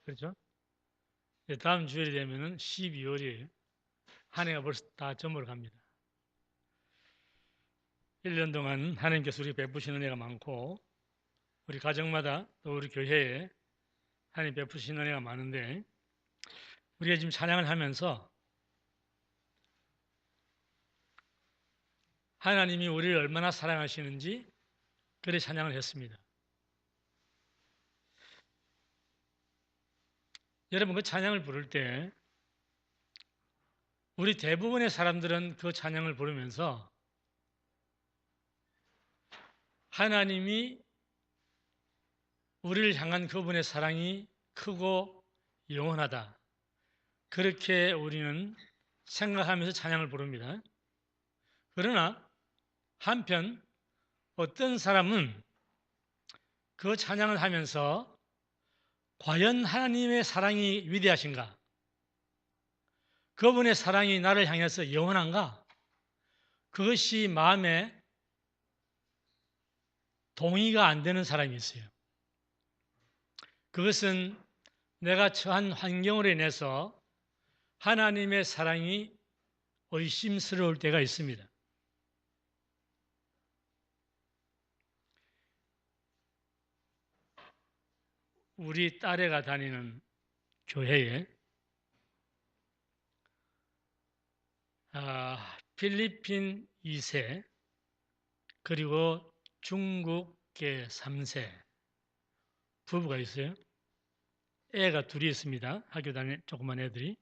그렇죠? 다음 주일이 되면은 12월이에요. 한 해가 벌써 다 저물어 갑니다. 1년 동안 하나님께서 우리 베푸신 은혜가 많고, 우리 가정마다 또 우리 교회에 하나님 베푸신 은혜가 많은데, 우리가 지금 찬양을 하면서 하나님이 우리를 얼마나 사랑하시는지 그래 찬양을 했습니다. 여러분, 그 찬양을 부를 때 우리 대부분의 사람들은 그 찬양을 부르면서 하나님이 우리를 향한 그분의 사랑이 크고 영원하다. 그렇게 우리는 생각하면서 찬양을 부릅니다. 그러나 한편 어떤 사람은 그 찬양을 하면서 과연 하나님의 사랑이 위대하신가? 그분의 사랑이 나를 향해서 영원한가? 그것이 마음에 동의가 안 되는 사람이 있어요. 그것은 내가 처한 환경으로 인해서 하나님의 사랑이 의심스러울 때가 있습니다. 우리 딸애가 다니는 교회에 필리핀 2세 그리고 중국계 3세 부부가 있어요. 애가 둘이 있습니다. 학교 다니는 조그만 애들이.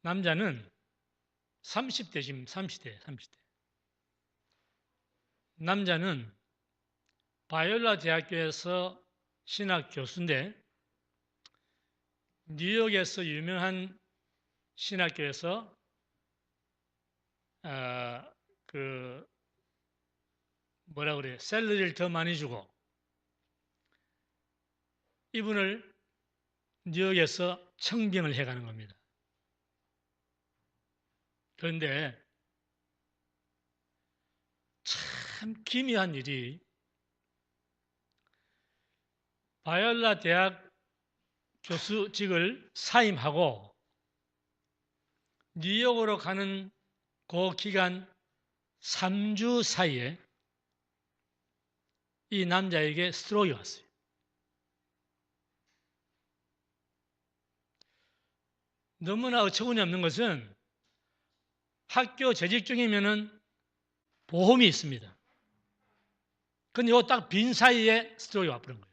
남자는 30대 지금 30대. 남자는 바이올라 대학교에서 신학 교수인데 뉴욕에서 유명한 신학교에서 샐러리를 더 많이 주고 이분을 뉴욕에서 청빙을 해가는 겁니다. 그런데 참 기묘한 일이 바이올라 대학 교수직을 사임하고 뉴욕으로 가는 그 기간 3주 사이에 이 남자에게 스트로크가 왔어요. 너무나 어처구니 없는 것은 학교 재직 중이면은 보험이 있습니다. 근데 이거 딱 빈 사이에 스트로크가 와버린 거예요.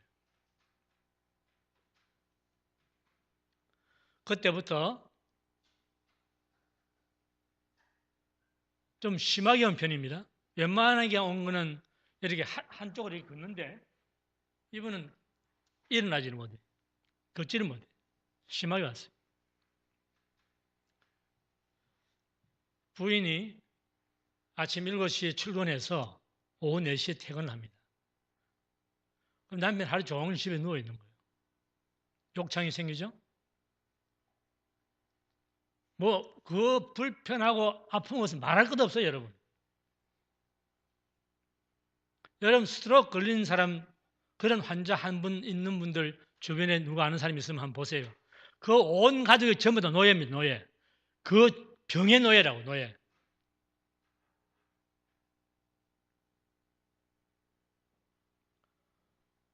그때부터 좀 심하게 온 편입니다. 웬만하게 온 거는 이렇게 한쪽으로 이렇게 긋는데 이분은 일어나지는 못해. 걷지는 못해. 심하게 왔어요. 부인이 아침 7시에 출근해서 오후 4시에 퇴근을 합니다. 그럼 남편 하루 종일 집에 누워 있는 거예요. 욕창이 생기죠? 그 불편하고 아픈 것은 말할 것도 없어요, 여러분. 여러분, 스트로크 걸린 사람, 그런 환자 한 분 있는 분들 주변에 누가 아는 사람이 있으면 한번 보세요. 그 온 가족이 전부 다 노예입니다, 노예. 그 병의 노예라고, 노예.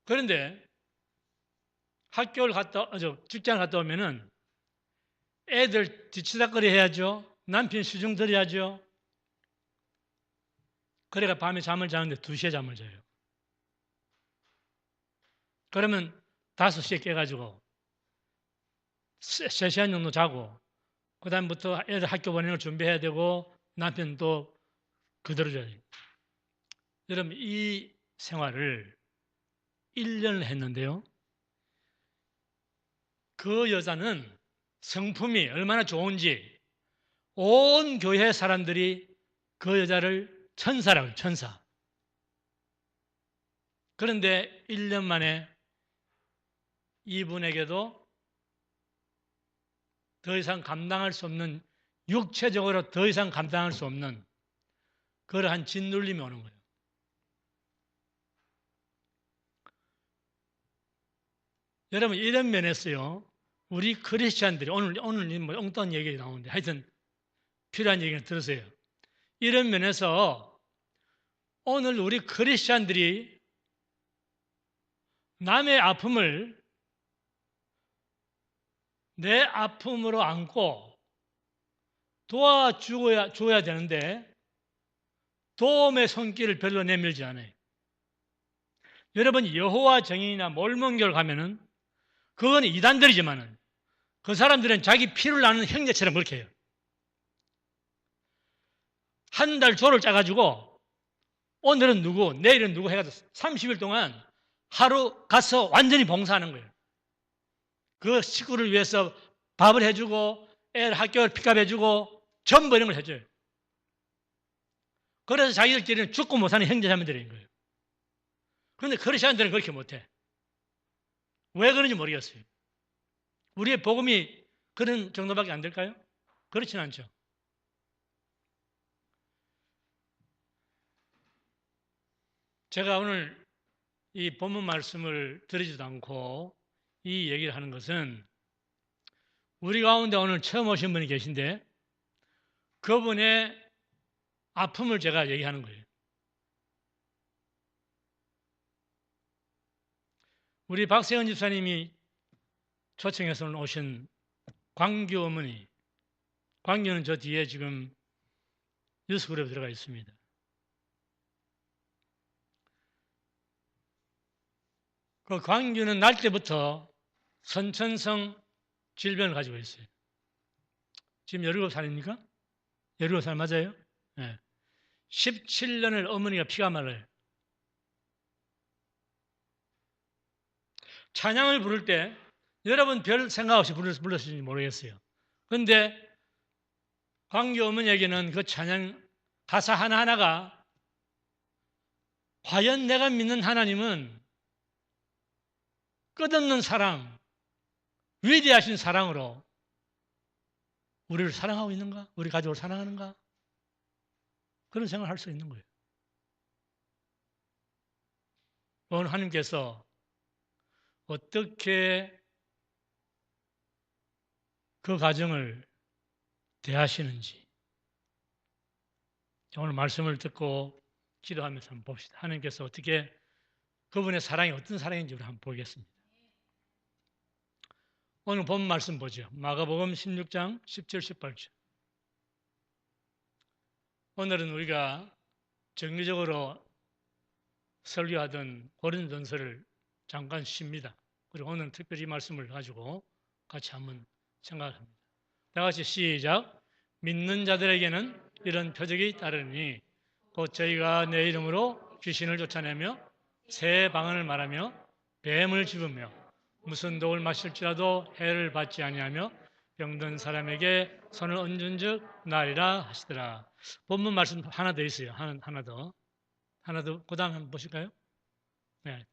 그런데 직장을 갔다 오면은 애들 뒤치다거리 해야죠. 남편 시중 들여야죠. 그래가 밤에 잠을 자는데 2시에 잠을 자요. 그러면 5시에 깨가지고 3시간 정도 자고 그 다음부터 애들 학교 보내는 걸 준비해야 되고 남편 또 그대로 자요. 여러분 이 생활을 1년을 했는데요. 그 여자는 성품이 얼마나 좋은지 온 교회 사람들이 그 여자를 천사라고 해요. 천사. 그런데 1년 만에 이분에게도 더 이상 감당할 수 없는 육체적으로 더 이상 감당할 수 없는 그러한 짓눌림이 오는 거예요. 여러분 이런 면에서요. 우리 크리스찬들이 오늘 뭐 엉뚱한 얘기 나오는데 하여튼 필요한 얘기는 들으세요. 이런 면에서 오늘 우리 크리스찬들이 남의 아픔을 내 아픔으로 안고 도와줘야 되는데 도움의 손길을 별로 내밀지 않아요. 여러분 여호와 정인이나 몰몬교를 가면은 그건 이단들이지만은 그 사람들은 자기 피를 나는 형제처럼 그렇게 해요. 한 달 조를 짜가지고 오늘은 누구, 내일은 누구 해가지고 30일 동안 하루 가서 완전히 봉사하는 거예요. 그 식구를 위해서 밥을 해주고 애 학교 픽업해주고 전부 이런 걸 해줘요. 그래서 자기들끼리는 죽고 못 사는 형제자매들인 거예요. 그런데 크리스천들은 그렇게 못해. 왜 그런지 모르겠어요. 우리의 복음이 그런 정도밖에 안 될까요? 그렇진 않죠. 제가 오늘 이 본문 말씀을 드리지도 않고 이 얘기를 하는 것은 우리 가운데 오늘 처음 오신 분이 계신데 그분의 아픔을 제가 얘기하는 거예요. 우리 박세현 집사님이 초청해서 오신 광규 어머니, 광규는 저 뒤에 지금 뉴스그룹에 들어가 있습니다. 그 광규는 날 때부터 선천성 질병을 가지고 있어요. 지금 17살입니까? 17살 맞아요? 네. 17년을 어머니가 피가 말라요. 찬양을 부를 때 여러분 별 생각 없이 불렀을지 모르겠어요. 그런데 광규 어머니에게는 그 찬양 가사 하나하나가 과연 내가 믿는 하나님은 끝없는 사랑, 위대하신 사랑으로 우리를 사랑하고 있는가? 우리 가족을 사랑하는가? 그런 생각을 할 수 있는 거예요. 오늘 하나님께서 어떻게 그 가정을 대하시는지 오늘 말씀을 듣고 기도하면서 한번 봅시다. 하나님께서 어떻게 그분의 사랑이 어떤 사랑인지 우리 한번 보겠습니다. 오늘 본 말씀 보죠. 마가복음 16장 17, 18절. 오늘은 우리가 정기적으로 설교하던 고린도전서를 잠깐 쉽니다. 그리고 오늘 특별히 이 말씀을 가지고 같이 한번 생각합니다. 다 같이 시작. 믿는 자들에게는 이런 표적이 따르니 곧 저희가 내 이름으로 귀신을 쫓아내며 새 방언을 말하며 뱀을 집으며 무슨 독을 마실지라도 해를 받지 아니하며 병든 사람에게 손을 얹은즉 나으리라 하시더라. 본문 말씀 하나 더 있어요. 하나 더. 그 다음 한번 보실까요? 네.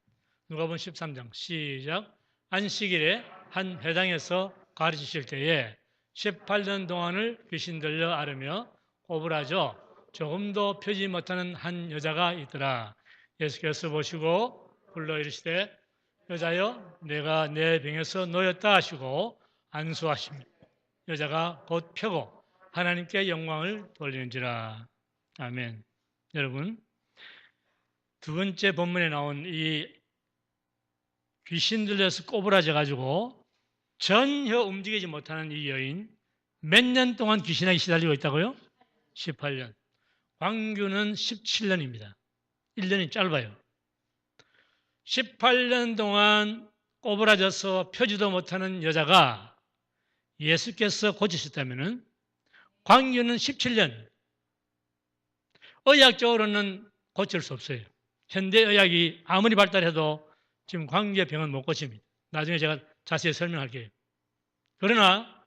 누가복음 13장 시작. 안식일에 한 회당에서 가르치실 때에 18년 동안을 귀신 들려 앓으며 꼬부라져 조금도 펴지 못하는 한 여자가 있더라. 예수께서 보시고 불러 이르시되 여자여 내가 내 병에서 놓였다 하시고 안수하십니다. 여자가 곧 펴고 하나님께 영광을 돌리는지라. 아멘. 여러분 두 번째 본문에 나온 이 귀신 들려서 꼬부라져 가지고 전혀 움직이지 못하는 이 여인 몇 년 동안 귀신에게 시달리고 있다고요? 18년. 광규는 17년입니다. 1년이 짧아요. 18년 동안 꼬부라져서 펴지도 못하는 여자가 예수께서 고치셨다면 광규는 17년. 의학적으로는 고칠 수 없어요. 현대의학이 아무리 발달해도 지금 광규의 병은 못 고칩니다. 나중에 제가 자세히 설명할게요. 그러나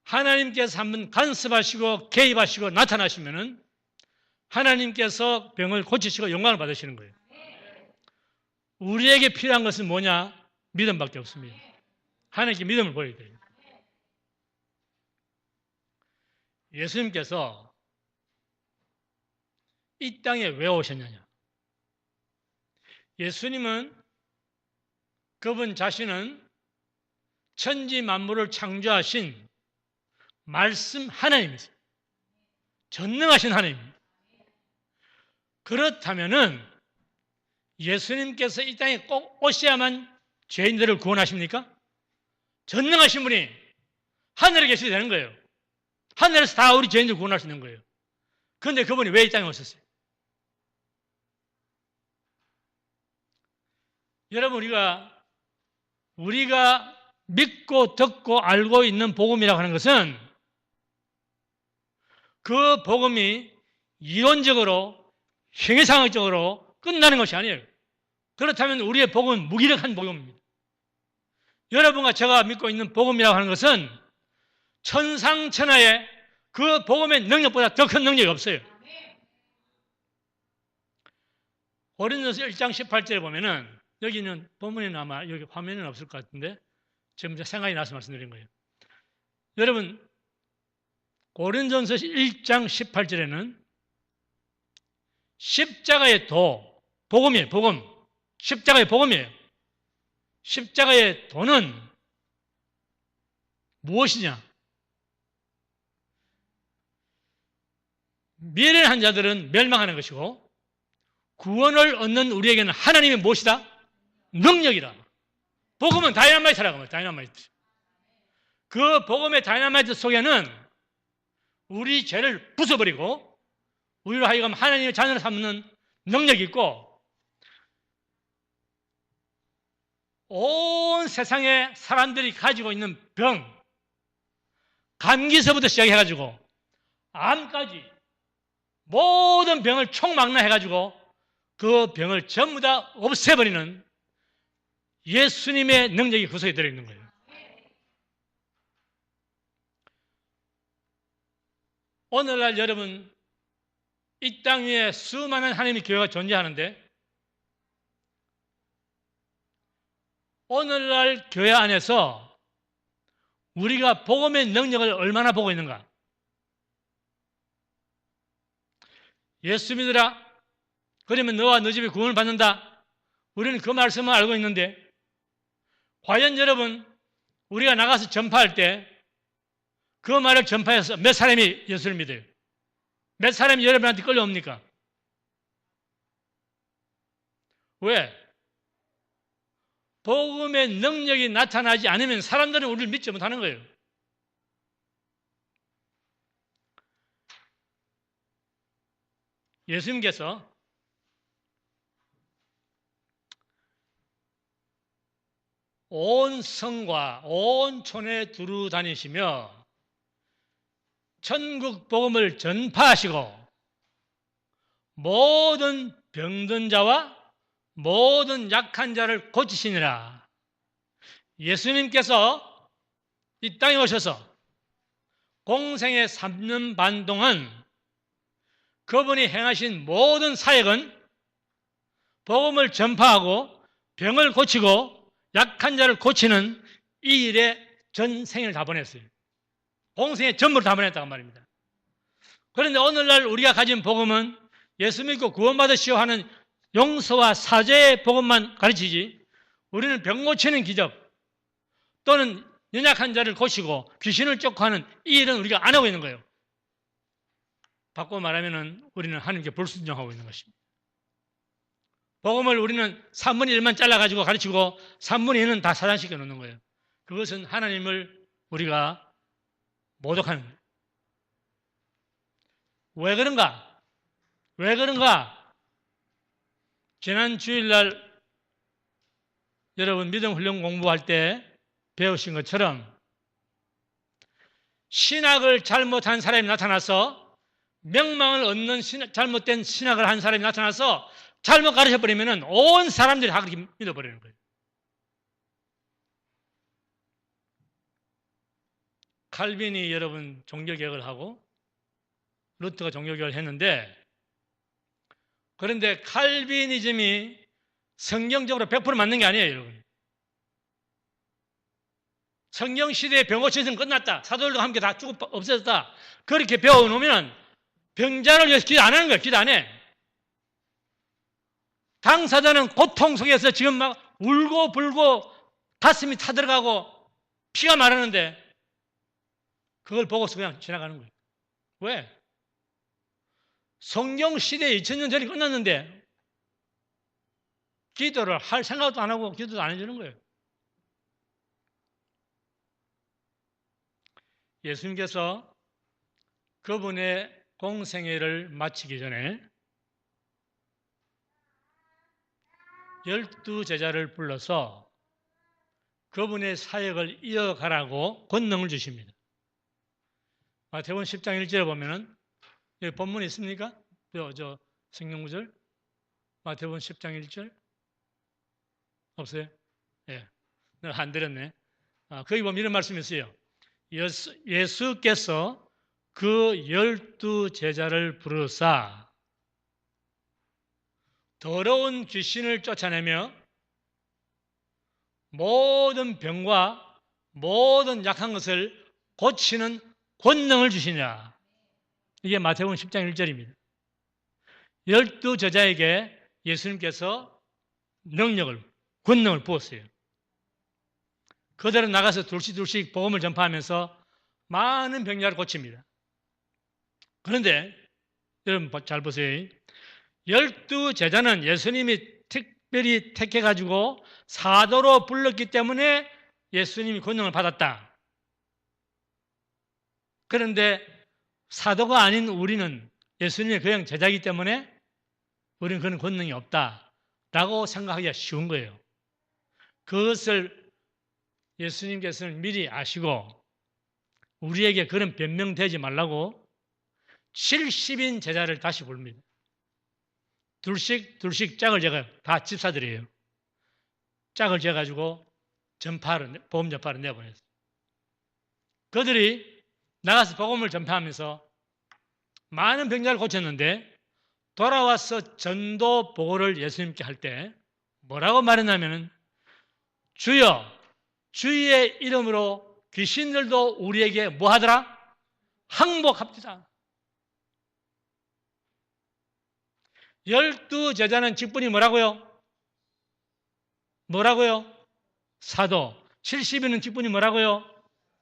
하나님께서 한번 간섭하시고 개입하시고 나타나시면은 하나님께서 병을 고치시고 영광을 받으시는 거예요. 우리에게 필요한 것은 뭐냐? 믿음밖에 없습니다. 하나님께 믿음을 보여야 돼요. 예수님께서 이 땅에 왜 오셨느냐? 예수님은 그분 자신은 천지 만물을 창조하신 말씀 하나님이세요. 전능하신 하나님입니다. 그렇다면은 예수님께서 이 땅에 꼭 오셔야만 죄인들을 구원하십니까? 전능하신 분이 하늘에 계셔야 되는 거예요. 하늘에서 다 우리 죄인들 구원할 수 있는 거예요. 그런데 그분이 왜 이 땅에 오셨어요? 여러분, 우리가 믿고 듣고 알고 있는 복음이라고 하는 것은 그 복음이 이론적으로 형이상학적으로 끝나는 것이 아니에요. 그렇다면 우리의 복음은 무기력한 복음입니다. 여러분과 제가 믿고 있는 복음이라고 하는 것은 천상천하의 그 복음의 능력보다 더 큰 능력이 없어요. 고린도서 1장 18절에 보면은, 여기는 본문에는 아마 여기 화면에는 없을 것 같은데 지금 생각이 나서 말씀드린 거예요. 여러분, 고린도서 1장 18절에는 십자가의 복음이에요. 복음. 십자가의 복음이에요. 십자가의 도는 무엇이냐? 미련한 자들은 멸망하는 것이고 구원을 얻는 우리에게는 하나님의 무엇이다? 능력이라. 복음은 다이너마이트라고 합니다. 다이너마이트. 그 복음의 다이너마이트 속에는 우리 죄를 부숴버리고 우리로 하여금 하나님의 자녀를 삼는 능력이 있고, 온 세상의 사람들이 가지고 있는 병, 감기서부터 시작해가지고 암까지 모든 병을 총망라해가지고 그 병을 전부 다 없애버리는 예수님의 능력이 그 속에 들어있는 거예요. 오늘날 여러분, 이 땅 위에 수많은 하나님의 교회가 존재하는데 오늘날 교회 안에서 우리가 복음의 능력을 얼마나 보고 있는가? 예수 믿으라, 그러면 너와 너 집이 구원을 받는다. 우리는 그 말씀을 알고 있는데 과연 여러분, 우리가 나가서 전파할 때 그 말을 전파해서 몇 사람이 예수를 믿어요? 몇 사람이 여러분한테 끌려옵니까? 왜? 복음의 능력이 나타나지 않으면 사람들은 우리를 믿지 못하는 거예요. 예수님께서 온 성과 온 촌에 두루 다니시며 천국 복음을 전파하시고 모든 병든 자와 모든 약한 자를 고치시니라. 예수님께서 이 땅에 오셔서 공생의 3년 반 동안 그분이 행하신 모든 사역은 복음을 전파하고 병을 고치고 약한 자를 고치는 이 일에 전 생을 다 보냈어요. 공생의 전부를 다 보냈다고 말입니다. 그런데 오늘날 우리가 가진 복음은 예수 믿고 구원받으시오 하는 용서와 사죄의 복음만 가르치지, 우리는 병 고치는 기적 또는 연약한 자를 고치고 귀신을 쫓고 하는 이 일은 우리가 안 하고 있는 거예요. 바꿔 말하면 우리는 하나님께 불순종하고 있는 것입니다. 복음을 우리는 3분의 1만 잘라가지고 가르치고 3분의 2는 다 사장시켜 놓는 거예요. 그것은 하나님을 우리가 모독하는 거예요. 왜 그런가? 왜 그런가? 지난 주일날 여러분 믿음 훈련 공부할 때 배우신 것처럼 신학을 잘못한 사람이 나타나서 명망을 얻는 잘못된 신학을 한 사람이 나타나서 잘못 가르쳐버리면 온 사람들이 다 그렇게 믿어버리는 거예요. 칼빈이 여러분 종교개혁을 하고 루터가 종교개혁을 했는데, 그런데 칼비니즘이 성경적으로 100% 맞는 게 아니에요, 여러분. 성경 시대의 병고치는 끝났다. 사도들과 함께 다 죽어 없어졌다. 그렇게 배워놓으면 병자를 위해서 기도 안 하는 거예요. 기도 안 해. 당사자는 고통 속에서 지금 막 울고 불고 가슴이 타들어가고 피가 마르는데 그걸 보고서 그냥 지나가는 거예요. 왜? 성경 시대 2000년 전이 끝났는데 기도를 할 생각도 안 하고 기도도 안 해주는 거예요. 예수님께서 그분의 공생애를 마치기 전에 12제자를 불러서 그분의 사역을 이어가라고 권능을 주십니다. 마태복음 10장 1절에 보면은 여기 본문이 있습니까? 저 성경구절 마태복음 10장 1절 없어요? 예, 내가 안 드렸네. 거기 보면 이런 말씀이 있어요. 예수께서 그 12제자를 부르사 더러운 귀신을 쫓아내며 모든 병과 모든 약한 것을 고치는 권능을 주시냐. 이게 마태복음 10장 1절입니다. 12제자에게 예수님께서 권능을 부었어요. 그대로 나가서 둘씩 복음을 전파하면서 많은 병자를 고칩니다. 그런데 여러분 잘 보세요. 12제자는 예수님이 특별히 택해가지고 사도로 불렀기 때문에 예수님이 권능을 받았다. 그런데 사도가 아닌 우리는 예수님의 그냥 제자이기 때문에 우리는 그런 권능이 없다라고 생각하기가 쉬운 거예요. 그것을 예수님께서는 미리 아시고 우리에게 그런 변명되지 말라고 70인 제자를 다시 부릅니다. 둘씩 짝을 재가 다 집사들이에요. 짝을 재가지고 보험 전파를 내보냈어요. 그들이 나가서 복음을 전파하면서 많은 병자를 고쳤는데 돌아와서 전도 보고를 예수님께 할 때 뭐라고 말했냐면 주여 주의 이름으로 귀신들도 우리에게 뭐 하더라? 항복합니다. 12제자는 직분이 뭐라고요? 사도. 70인은 직분이 뭐라고요?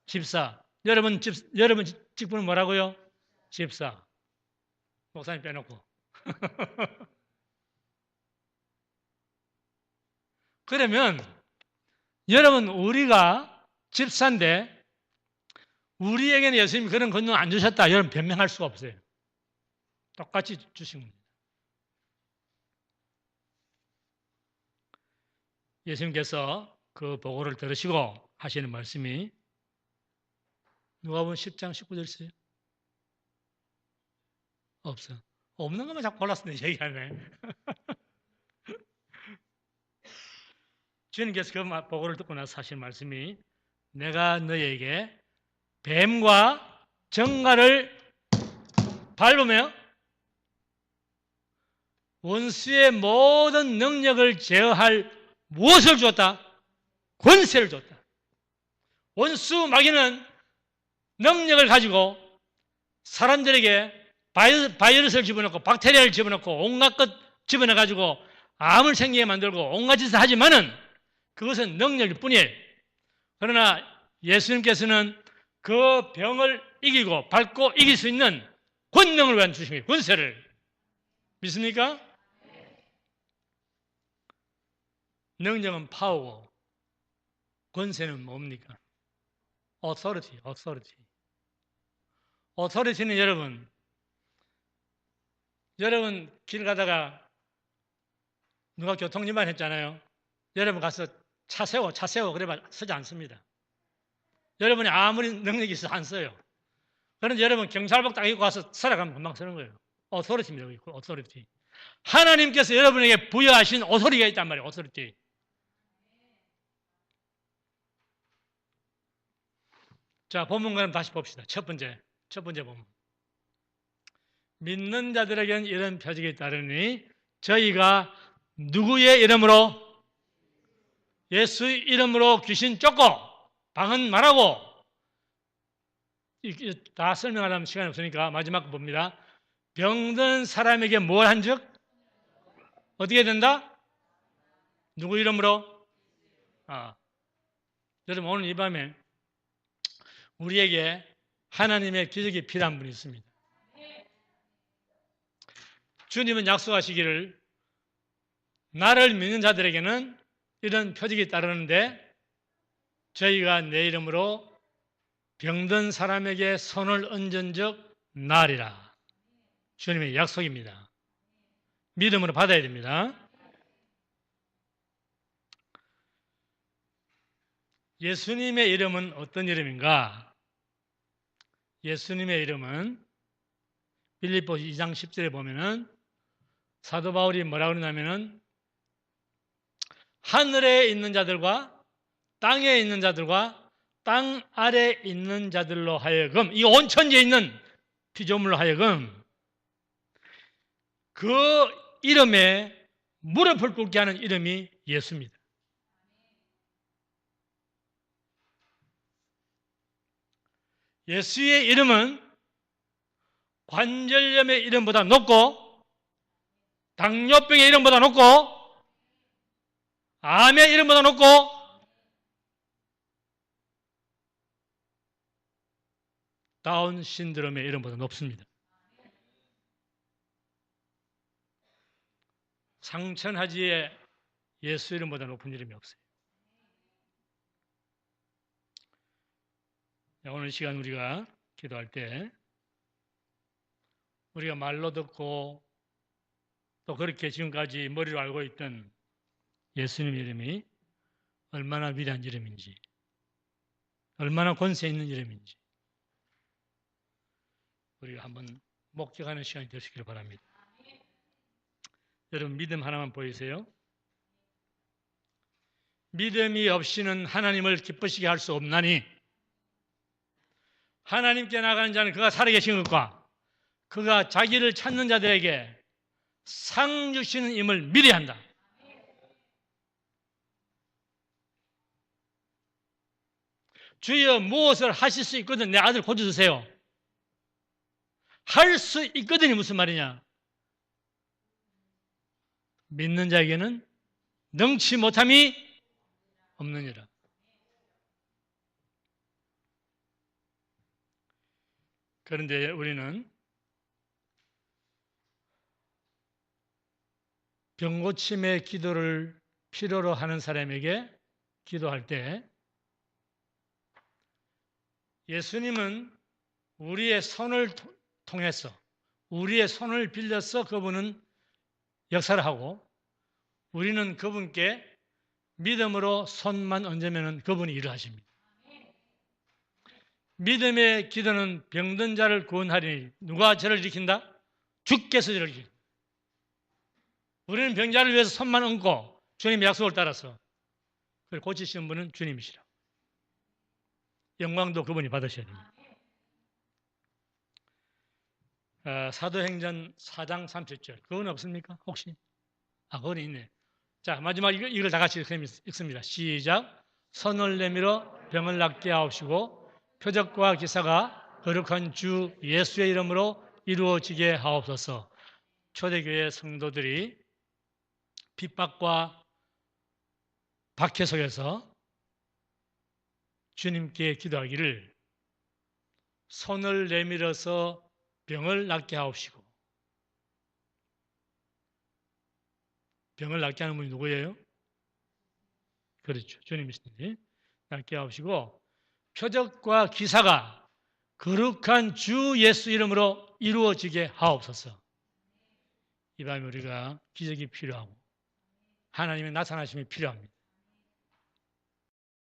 집사. 여러분 직분은 뭐라고요? 집사. 목사님 빼놓고. 그러면 여러분 우리가 집사인데 우리에게는 예수님이 그런 권능 안 주셨다. 여러분 변명할 수가 없어요. 똑같이 주신 겁니다. 예수님께서 그 보고를 들으시고 하시는 말씀이 누가복음 10장 19절 있어요? 없어. 없는 것만 자꾸 골라서 얘기하네. 주님께서 그 보고를 듣고 나서 하신 말씀이 내가 너에게 뱀과 정갈을 밟으며 원수의 모든 능력을 제어할 무엇을 줬다? 권세를 줬다. 원수 마귀는 능력을 가지고 사람들에게 바이러스를 집어넣고 박테리아를 집어넣고 온갖 것 집어넣어가지고 암을 생기게 만들고 온갖 짓을 하지만은 그것은 능력일 뿐이에요. 그러나 예수님께서는 그 병을 이기고 밟고 이길 수 있는 권능을 왜 주신 거예요? 권세를. 믿습니까? 능력은 파워고 권세는 뭡니까? authority. authority는 여러분 길 가다가 누가 교통위반 했잖아요. 여러분 가서 차 세워 그래봐 서지 않습니다. 여러분이 아무리 능력이 있어 안 써요. 그런데 여러분 경찰복 딱 입고 가서 서라가면 금방 서는 거예요. authority입니다. authority. 하나님께서 여러분에게 부여하신 authority가 있단 말이에요. authority. 자, 본문과는 다시 봅시다. 첫 번째 본문. 믿는 자들에게는 이런 표적이 따르니 저희가 누구의 이름으로? 예수 이름으로 귀신 쫓고 방언 말하고. 다 설명하려면 시간이 없으니까 마지막 거 봅니다. 병든 사람에게 뭘 한 즉? 어떻게 된다? 누구 이름으로? 여러분 오늘 이 밤에 우리에게 하나님의 기적이 필요한 분이 있습니다. 주님은 약속하시기를 나를 믿는 자들에게는 이런 표적이 따르는데 저희가 내 이름으로 병든 사람에게 손을 얹은 적 나리라. 주님의 약속입니다. 믿음으로 받아야 됩니다. 예수님의 이름은 어떤 이름인가? 예수님의 이름은 빌립보 2장 10절에 보면은 사도 바울이 뭐라고 그러냐면은 하늘에 있는 자들과 땅에 있는 자들과 땅 아래 있는 자들로 하여금 이 온 천지에 있는 피조물로 하여금 그 이름에 무릎을 꿇게 하는 이름이 예수입니다. 예수의 이름은 관절염의 이름보다 높고 당뇨병의 이름보다 높고 암의 이름보다 높고 다운 신드롬의 이름보다 높습니다. 상천하지에 예수 이름보다 높은 이름이 없어요. 오늘 시간 우리가 기도할 때 우리가 말로 듣고 또 그렇게 지금까지 머리로 알고 있던 예수님 이름이 얼마나 위대한 이름인지, 얼마나 권세 있는 이름인지 우리가 한번 목격하는 시간이 되시기를 바랍니다. 여러분 믿음 하나만 보이세요? 믿음이 없이는 하나님을 기쁘시게 할 수 없나니 하나님께 나가는 자는 그가 살아계신 것과 그가 자기를 찾는 자들에게 상 주시는 임을 믿어야 한다. 주여 무엇을 하실 수 있거든 내 아들 고쳐주세요. 할 수 있거든이 무슨 말이냐? 믿는 자에게는 능치 못함이 없느니라. 그런데 우리는 병고침의 기도를 필요로 하는 사람에게 기도할 때 예수님은 우리의 손을 통해서 우리의 손을 빌려서 그분은 역사를 하고 우리는 그분께 믿음으로 손만 얹으면 그분이 일을 하십니다. 믿음의 기도는 병든 자를 구원하리니 누가 저를 일으킨다? 주께서 저를 일으킨다. 우리는 병자를 위해서 손만 얹고 주님의 약속을 따라서 그걸 고치시는 분은 주님이시라. 영광도 그분이 받으셔야 됩니다. 사도행전 4장 30절 그건 없습니까? 혹시? 그건 있네. 자, 마지막 이걸 다 같이 읽습니다. 시작. 손을 내밀어 병을 낫게 하옵시고 표적과 기사가 거룩한 주 예수의 이름으로 이루어지게 하옵소서. 초대교회 성도들이 핍박과 박해 속에서 주님께 기도하기를 손을 내밀어서 병을 낫게 하옵시고. 병을 낫게 하는 분이 누구예요? 그렇죠. 주님이시지. 낫게 하옵시고 표적과 기사가 거룩한 주 예수 이름으로 이루어지게 하옵소서. 이 밤에 우리가 기적이 필요하고 하나님의 나타나심이 필요합니다.